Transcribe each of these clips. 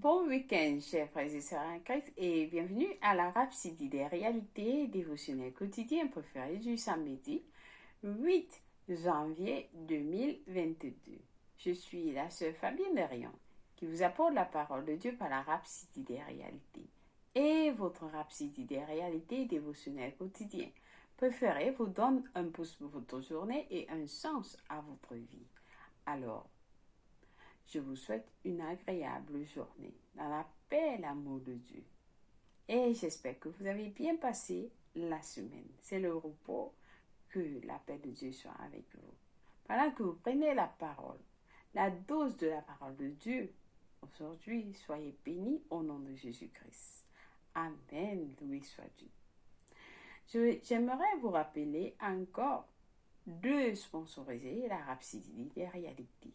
Bon week-end, chers frères et sœurs en Christ, et bienvenue à la Rhapsodie des réalités dévotionnelles quotidiennes préférées du samedi 8 janvier 2022. Je suis la sœur Fabienne Derion qui vous apporte la parole de Dieu par la Rhapsodie des réalités. Et votre Rhapsodie des réalités dévotionnelles quotidiennes préférées vous donne un pouce pour votre journée et un sens à votre vie. Alors, je vous souhaite une agréable journée dans la paix et l'amour de Dieu. Et j'espère que vous avez bien passé la semaine. C'est le repos, que la paix de Dieu soit avec vous. Pendant que vous prenez la parole, la dose de la parole de Dieu, aujourd'hui, soyez bénis au nom de Jésus-Christ. Amen, loué soit Dieu. J'aimerais vous rappeler encore de sponsoriser la Rhapsodie des réalités.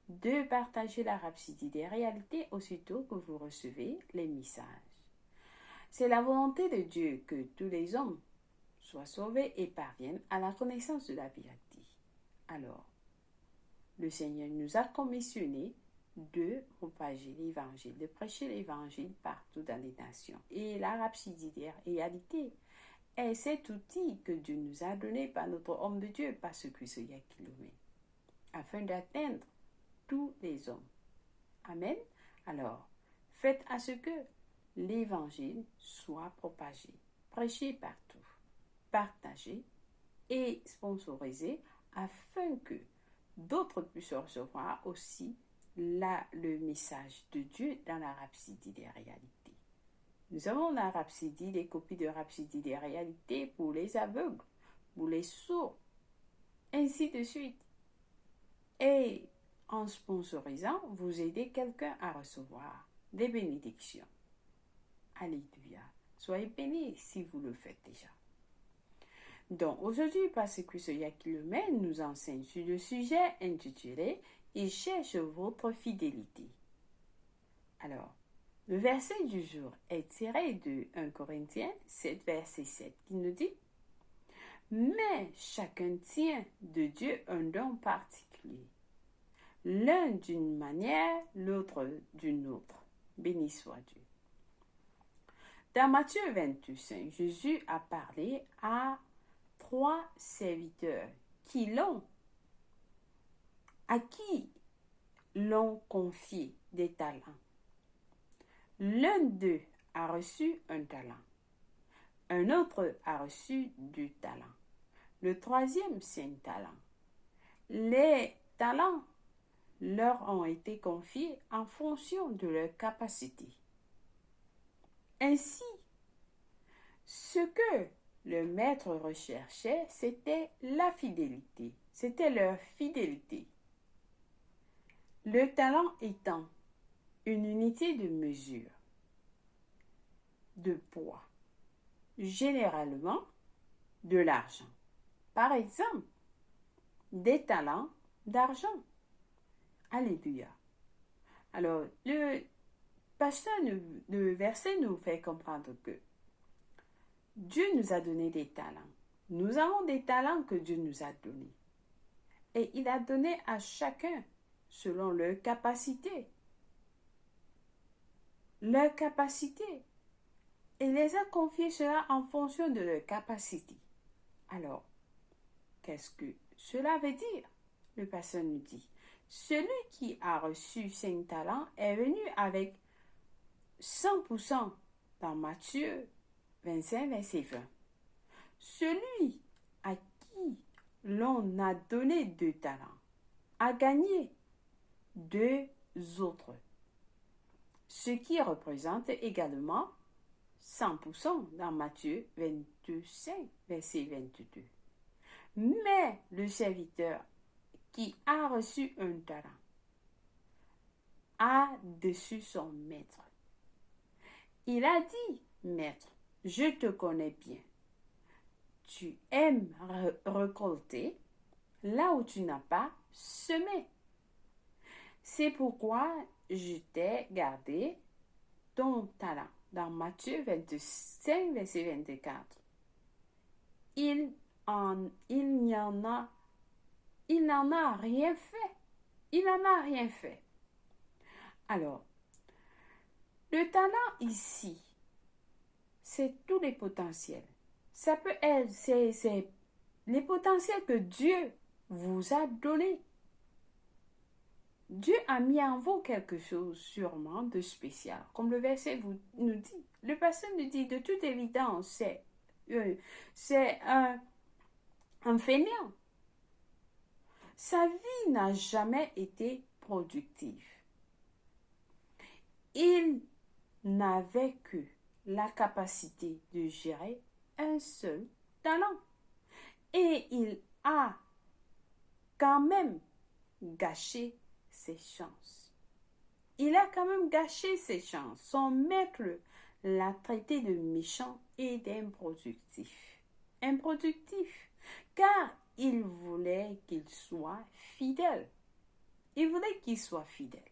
De partager la Rhapsodie des réalités aussitôt que vous recevez les messages. C'est la volonté de Dieu que tous les hommes soient sauvés et parviennent à la connaissance de la vérité. Alors, le Seigneur nous a commissionné de propager l'évangile, de prêcher l'évangile partout dans les nations. Et la Rhapsodie des réalités est cet outil que Dieu nous a donné par notre homme de Dieu, par ce Christ Yakilomé, afin d'atteindre tous les hommes. Amen. Alors, faites à ce que l'évangile soit propagé, prêché partout, partagé et sponsorisé afin que d'autres puissent recevoir aussi le message de Dieu dans la Rhapsodie des réalités. Nous avons la Rhapsodie, des copies de Rhapsodie des réalités pour les aveugles, pour les sourds, ainsi de suite. Et en sponsorisant, vous aidez quelqu'un à recevoir des bénédictions. Alléluia. Soyez bénis si vous le faites déjà. Donc, aujourd'hui, parce que ce Yakilomé nous enseigne sur le sujet intitulé « Il cherche votre fidélité ». Alors, le verset du jour est tiré de 1 Corinthiens 7, verset 7, qui nous dit « Mais chacun tient de Dieu un don particulier. L'un d'une manière, l'autre d'une autre. Béni soit Dieu. » Dans Matthieu 25, Jésus a parlé à 3 serviteurs à qui l'ont confié des talents. L'un d'eux a reçu un talent. Un autre a reçu 2 talents. Le troisième, 5 talents. Les talents leur ont été confiés en fonction de leur capacité. Ainsi, ce que le maître recherchait, c'était la fidélité. C'était leur fidélité. Le talent étant une unité de mesure, de poids, généralement de l'argent. Par exemple, des talents d'argent. Alléluia. Alors, le verset nous fait comprendre que Dieu nous a donné des talents. Nous avons des talents que Dieu nous a donnés. Et il a donné à chacun selon leur capacité. Leur capacité. Il les a confiés cela en fonction de leur capacité. Alors, qu'est-ce que cela veut dire? Le pasteur nous dit, celui qui a reçu 5 talents est venu avec 100% dans Matthieu 25, verset 20. Celui à qui l'on a donné 2 talents a gagné 2 autres, ce qui représente également 100% dans Matthieu 25, verset 22. Mais le serviteur qui a reçu un talent a déçu son maître. Il a dit, maître, je te connais bien. Tu aimes récolter là où tu n'as pas semé. C'est pourquoi je t'ai gardé ton talent. Dans Matthieu 25, verset 24. Il n'en a rien fait. Il n'en a rien fait. Alors, Le talent ici, c'est tous les potentiels. Ça peut être, c'est les potentiels que Dieu vous a donnés. Dieu a mis en vous quelque chose sûrement de spécial. Comme le verset nous dit, le pasteur nous dit de toute évidence, c'est un fainéant. Sa vie n'a jamais été productive. Il n'avait que la capacité de gérer un seul talent. Et il a quand même gâché ses chances. Il a quand même gâché ses chances. Son maître l'a traité de méchant et d'improductif. Improductif, car il voulait qu'il soit fidèle. Il voulait qu'il soit fidèle.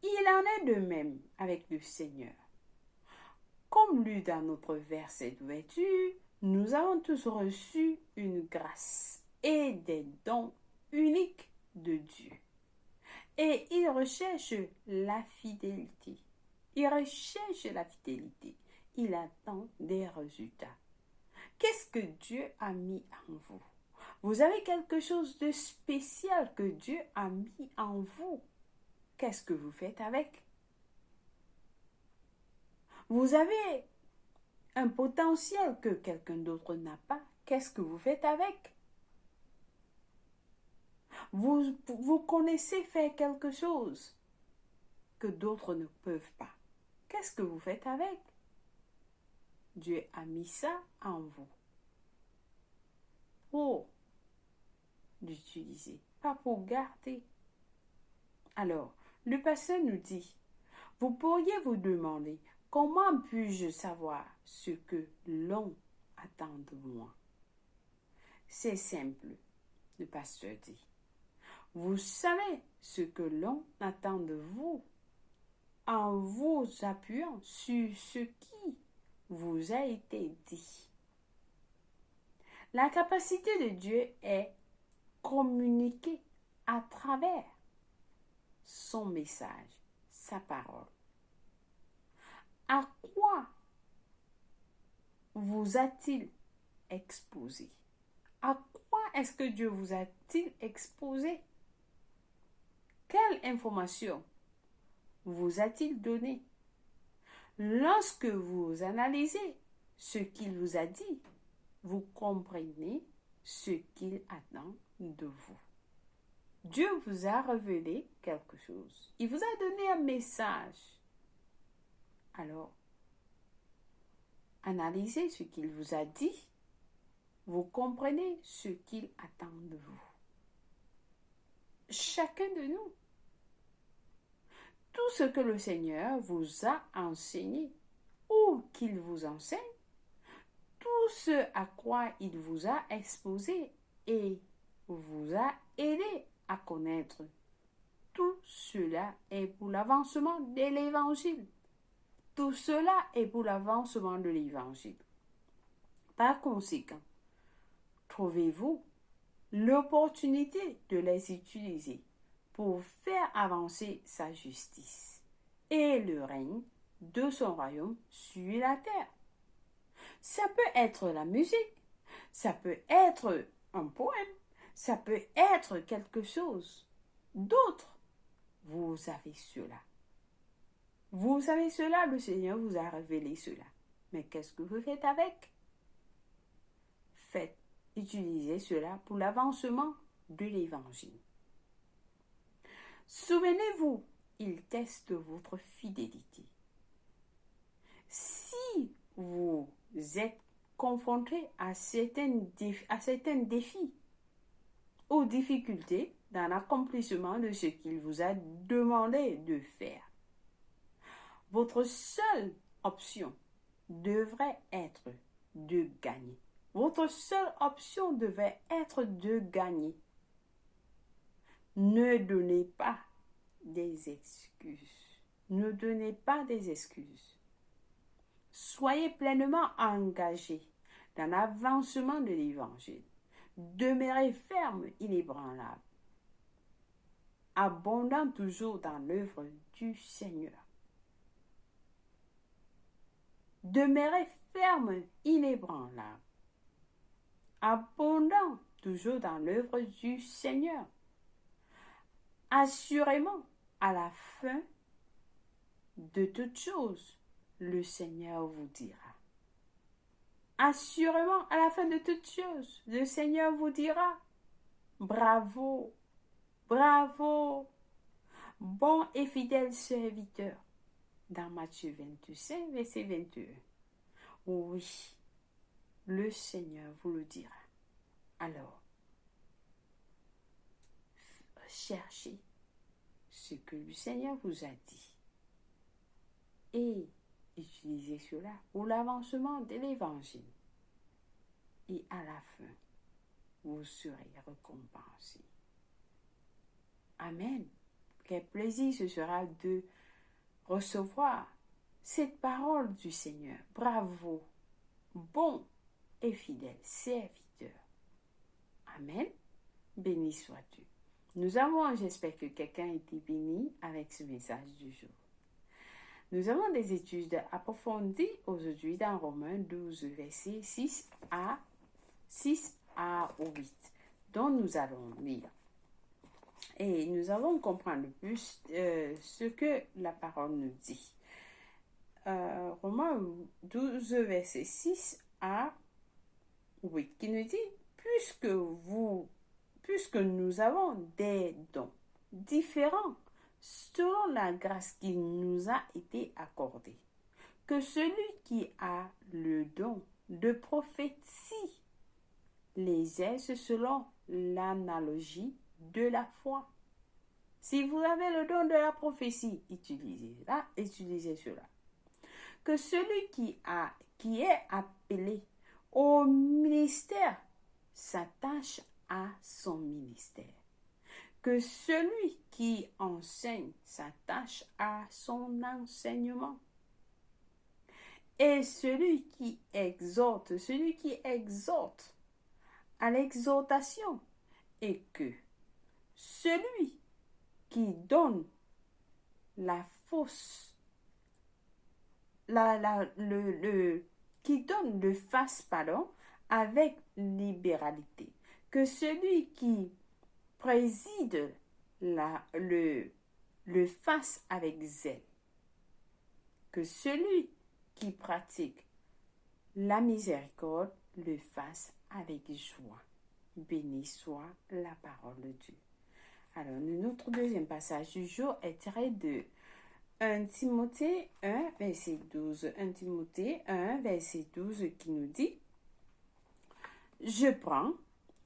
Il en est de même avec le Seigneur. Comme lu dans notre verset d'ouverture, nous avons tous reçu une grâce et des dons uniques de Dieu. Et il recherche la fidélité. Il recherche la fidélité. Il attend des résultats. Qu'est-ce que Dieu a mis en vous? Vous avez quelque chose de spécial que Dieu a mis en vous. Qu'est-ce que vous faites avec? Vous avez un potentiel que quelqu'un d'autre n'a pas. Qu'est-ce que vous faites avec? Vous connaissez faire quelque chose que d'autres ne peuvent pas. Qu'est-ce que vous faites avec? Dieu a mis ça en vous pour l'utiliser, pas pour garder. Alors, le pasteur nous dit, vous pourriez vous demander, comment puis-je savoir ce que l'on attend de moi? C'est simple, le pasteur dit. Vous savez ce que l'on attend de vous en vous appuyant sur ce qui vous a été dit. La capacité de Dieu est communiquée à travers son message, sa parole. À quoi vous a-t-il exposé? À quoi est-ce que Dieu vous a-t-il exposé? Quelle information vous a-t-il donné? Lorsque vous analysez ce qu'il vous a dit, vous comprenez ce qu'il attend de vous. Dieu vous a révélé quelque chose. Il vous a donné un message. Alors, analysez ce qu'il vous a dit. Vous comprenez ce qu'il attend de vous. Chacun de nous. Tout ce que le Seigneur vous a enseigné ou qu'il vous enseigne, tout ce à quoi il vous a exposé et vous a aidé à connaître, tout cela est pour l'avancement de l'Évangile. Tout cela est pour l'avancement de l'Évangile. Par conséquent, trouvez-vous l'opportunité de les utiliser pour faire avancer sa justice et le règne de son royaume sur la terre. Ça peut être la musique, ça peut être un poème, ça peut être quelque chose d'autre. Vous avez cela. Vous avez cela, le Seigneur vous a révélé cela. Mais qu'est-ce que vous faites avec? Utilisez cela pour l'avancement de l'Évangile. Souvenez-vous, il teste votre fidélité. Si vous êtes confronté à certains défis ou difficultés dans l'accomplissement de ce qu'il vous a demandé de faire, votre seule option devrait être de gagner. Votre seule option devait être de gagner. Ne donnez pas des excuses. Ne donnez pas des excuses. Soyez pleinement engagés dans l'avancement de l'Évangile. Demeurez ferme, inébranlable. Abondant toujours dans l'œuvre du Seigneur. Demeurez ferme, inébranlable, abondant toujours dans l'œuvre du Seigneur. Assurément, à la fin de toutes choses, le Seigneur vous dira. Assurément, à la fin de toutes choses, le Seigneur vous dira, bravo, bravo, bon et fidèle serviteur. Dans Matthieu 25, verset 21. Oui, le Seigneur vous le dira. Alors, cherchez ce que le Seigneur vous a dit et utilisez cela pour l'avancement de l'Évangile. Et à la fin, vous serez récompensé. Amen. Quel plaisir ce sera de recevoir cette parole du Seigneur. Bravo, bon et fidèle serviteur. Amen. Béni sois-tu. J'espère que quelqu'un a été béni avec ce message du jour. Nous avons des études approfondies aujourd'hui dans Romains 12, versets 6 à 8, dont nous allons lire. Et nous allons comprendre plus ce que la parole nous dit. Romains 12, versets 6 à 8, qui nous dit, puisque nous avons des dons différents selon la grâce qui nous a été accordée, que celui qui a le don de prophétie les exerce selon l'analogie de la foi. Si vous avez le don de la prophétie, utilisez cela. Que celui qui est appelé au ministère s'attache à son ministère. Que celui qui enseigne s'attache à son enseignement. Et celui qui exhorte à l'exhortation. Et que celui qui donne qui donne le fasse avec libéralité. Que celui qui préside le fasse avec zèle. Que celui qui pratique la miséricorde le fasse avec joie. Béni soit la parole de Dieu. Alors, notre deuxième passage du jour est tiré de 1 Timothée 1, verset 12. 1 Timothée 1, verset 12 qui nous dit « Je prends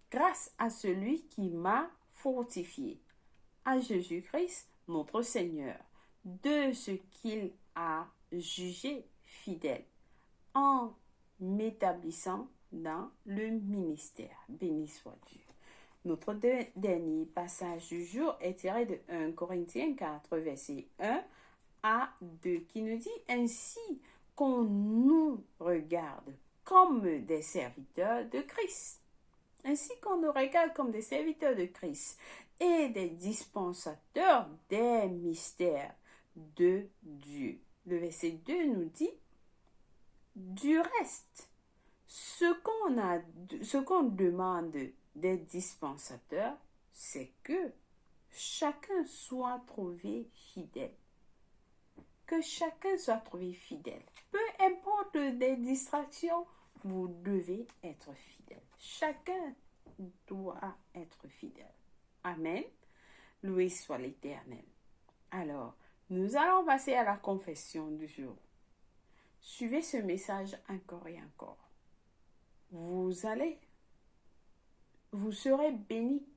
grâce à celui qui m'a fortifié, à Jésus-Christ notre Seigneur, de ce qu'il a jugé fidèle, en m'établissant dans le ministère. » Béni soit Dieu. Notre dernier passage du jour est tiré de 1 Corinthiens 4, verset 1 à 2, qui nous dit « Ainsi qu'on nous regarde comme des serviteurs de Christ. » Ainsi qu'on nous regarde comme des serviteurs de Christ et des dispensateurs des mystères de Dieu. Le verset 2 nous dit « Du reste, ce qu'on demande des dispensateurs, c'est que chacun soit trouvé fidèle. » Que chacun soit trouvé fidèle. Peu importe les distractions, vous devez être fidèle. Chacun doit être fidèle. Amen. Loué soit l'Éternel. Alors, nous allons passer à la confession du jour. Suivez ce message encore et encore. Vous serez bénis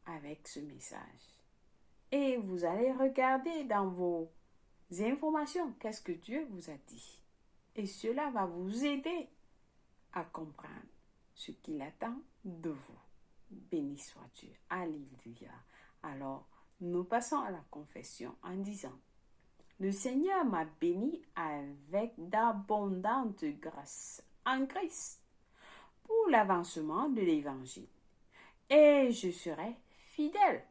avec ce message. Et vous allez regarder dans vos informations, qu'est-ce que Dieu vous a dit. Et cela va vous aider à comprendre ce qu'il attend de vous. Béni soit Dieu. Alléluia. Alors, nous passons à la confession en disant, le Seigneur m'a béni avec d'abondantes grâces en Christ pour l'avancement de l'Évangile. Et je serai fidèle.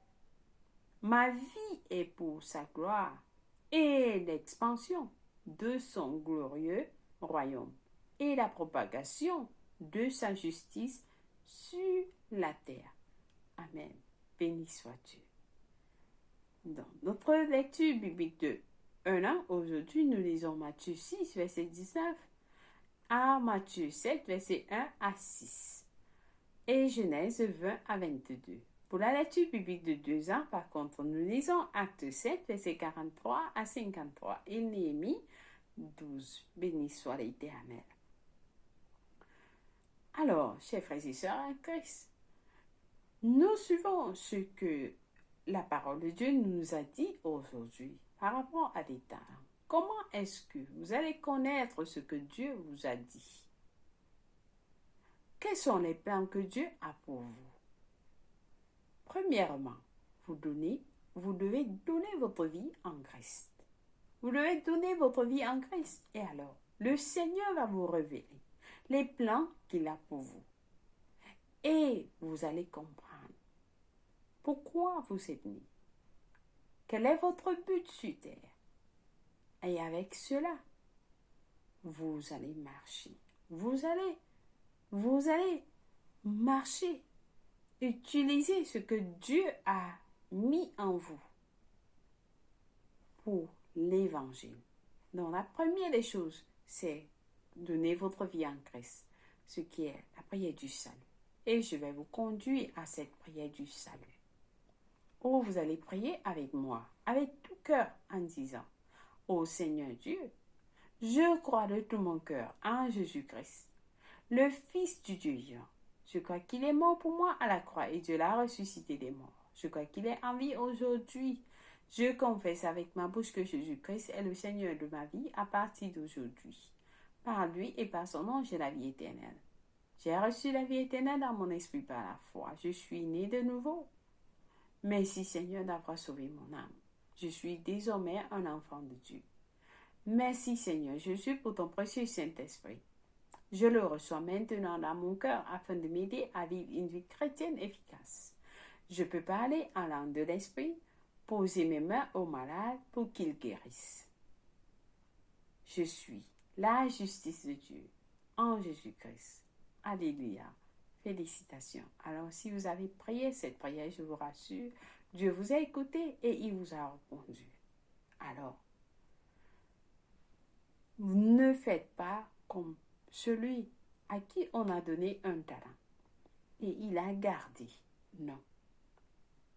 Ma vie est pour sa gloire et l'expansion de son glorieux royaume et la propagation de sa justice sur la terre. Amen. Béni sois-tu. Dans notre lecture biblique de 1 an, aujourd'hui, nous lisons Matthieu 6, verset 19 à Matthieu 7, verset 1 à 6 et Genèse 20 à 22. Pour la lecture biblique de 2 ans, par contre, nous lisons Acte 7, verset 43 à 53 et Néhémie 12. Béni soit l'Éternel. Alors, chers frères et sœurs en Christ, nous suivons ce que la parole de Dieu nous a dit aujourd'hui par rapport à des talents. Comment est-ce que vous allez connaître ce que Dieu vous a dit? Quels sont les plans que Dieu a pour vous? Premièrement, vous devez donner votre vie en Christ. Vous devez donner votre vie en Christ. Et alors, le Seigneur va vous révéler les plans qu'il a pour vous. Et vous allez comprendre pourquoi vous êtes né. Quel est votre but sur terre? Et avec cela, vous allez marcher. Vous allez marcher. Utilisez ce que Dieu a mis en vous pour l'évangile. Donc, la première des choses, c'est donner votre vie en Christ, ce qui est la prière du salut. Et je vais vous conduire à cette prière du salut. Oh, vous allez prier avec moi, avec tout cœur, en disant: Ô Seigneur Dieu, je crois de tout mon cœur en Jésus-Christ, le Fils du Dieu vivant. Je crois qu'il est mort pour moi à la croix et Dieu l'a ressuscité des morts. Je crois qu'il est en vie aujourd'hui. Je confesse avec ma bouche que Jésus-Christ est le Seigneur de ma vie à partir d'aujourd'hui. Par lui et par son nom, j'ai la vie éternelle. J'ai reçu la vie éternelle dans mon esprit par la foi. Je suis né de nouveau. Merci Seigneur d'avoir sauvé mon âme. Je suis désormais un enfant de Dieu. Merci Seigneur Jésus pour ton précieux Saint-Esprit. Je le reçois maintenant dans mon cœur afin de m'aider à vivre une vie chrétienne efficace. Je peux parler en langue de l'esprit, poser mes mains aux malades pour qu'ils guérissent. Je suis la justice de Dieu en Jésus-Christ. Alléluia. Félicitations. Alors, si vous avez prié cette prière, je vous rassure, Dieu vous a écouté et il vous a répondu. Alors, ne faites pas comme celui à qui on a donné un talent et il a gardé. Non.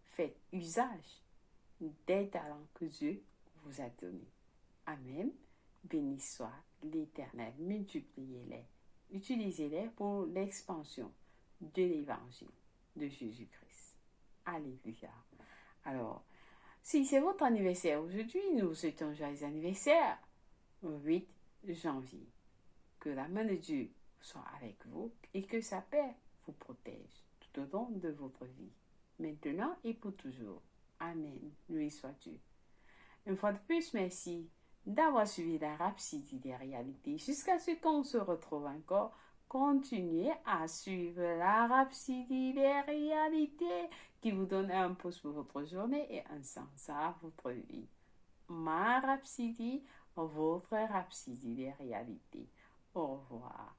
Faites usage des talents que Dieu vous a donnés. Amen. Béni soit l'Éternel. Multipliez-les. Utilisez-les pour l'expansion de l'évangile de Jésus-Christ. Alléluia. Alors, si c'est votre anniversaire aujourd'hui, nous vous souhaitons joyeux anniversaire, 8 janvier. Que la main de Dieu soit avec vous et que sa paix vous protège tout au long de votre vie, maintenant et pour toujours. Amen. Loué soit Dieu. Une fois de plus, merci d'avoir suivi la Rhapsodie des réalités. Jusqu'à ce qu'on se retrouve encore, continuez à suivre la Rhapsodie des réalités qui vous donne un pouce pour votre journée et un sens à votre vie. Ma Rhapsodie, votre Rhapsodie des réalités. Au revoir.